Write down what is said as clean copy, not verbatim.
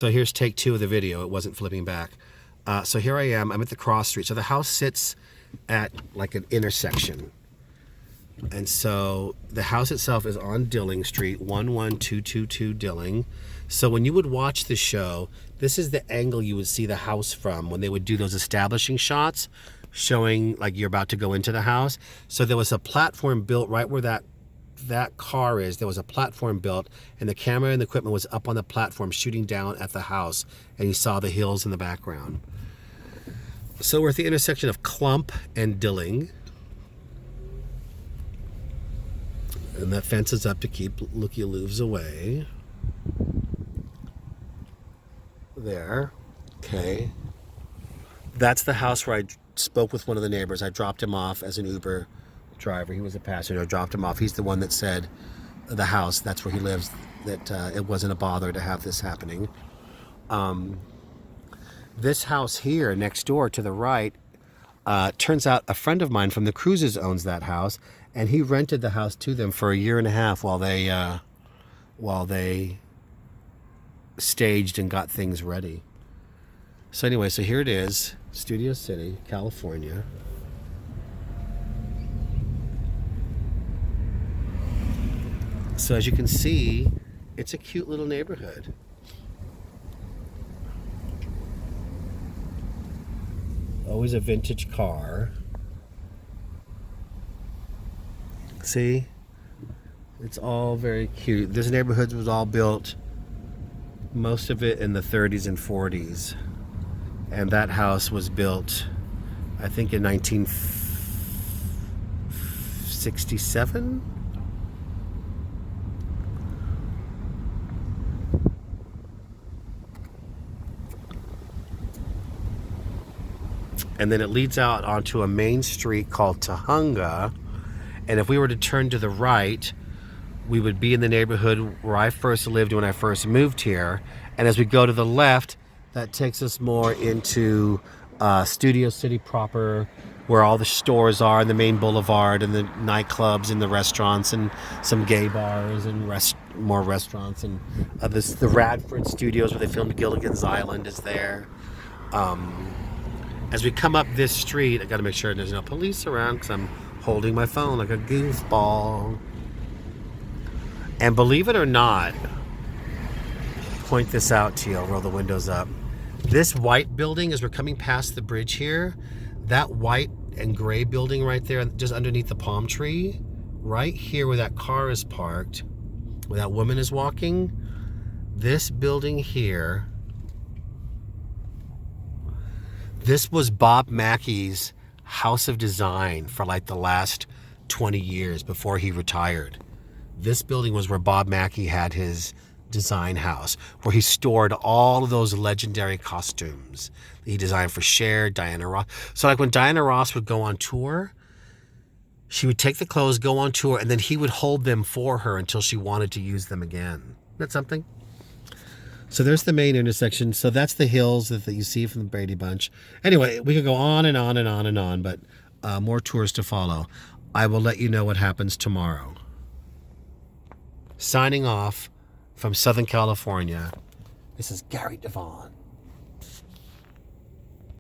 So here's take 2 of the video. It wasn't flipping back. So here I am. I'm at the cross street. So the house sits at like an intersection. And so the house itself is on Dilling Street, 11222 Dilling. So when you would watch the show, this is the angle you would see the house from when they would do those establishing shots showing like you're about to go into the house. So there was a platform built right where that car is. There was a platform built, and the camera and the equipment was up on the platform shooting down at the house, and you saw the hills in the background. So we're at the intersection of Clump and Dilling. And that fence is up to keep looky-loos away. There. Okay. That's the house where I spoke with one of the neighbors. I dropped him off as an Uber driver. He was a passenger. I dropped him off. He's the one that said the house, that's where he lives, that it wasn't a bother to have this happening. This house here next door to the right, turns out a friend of mine from the cruises owns that house, and he rented the house to them for a year and a half while they staged and got things ready. So anyway, so here it is, Studio City, California. So as you can see, it's a cute little neighborhood. Always a vintage car. See? It's all very cute. This neighborhood was all built, most of it in the 30s and 40s. And that house was built, I think, in 1967? And then it leads out onto a main street called Tahunga. And if we were to turn to the right, we would be in the neighborhood where I first lived when I first moved here. And as we go to the left, that takes us more into Studio City proper, where all the stores are, and the main boulevard, and the nightclubs, and the restaurants, and some gay bars, and more restaurants. And the Radford Studios where they filmed Gilligan's Island is there. As we come up this street, I got to make sure there's no police around because I'm holding my phone like a goofball. And believe it or not, point this out to you, I'll roll the windows up. This white building, as we're coming past the bridge here, that white and gray building right there, just underneath the palm tree, right here where that car is parked, where that woman is walking, this building here, this was Bob Mackey's house of design for like the last 20 years before he retired. This building was where Bob Mackey had his design house, where he stored all of those legendary costumes that he designed for Cher, Diana Ross. So like when Diana Ross would go on tour, she would take the clothes, go on tour, and then he would hold them for her until she wanted to use them again. Isn't that something? So there's the main intersection. So that's the hills that you see from the Brady Bunch. Anyway, we could go on and on and on and on, but more tours to follow. I will let you know what happens tomorrow. Signing off from Southern California, this is Gary Devon.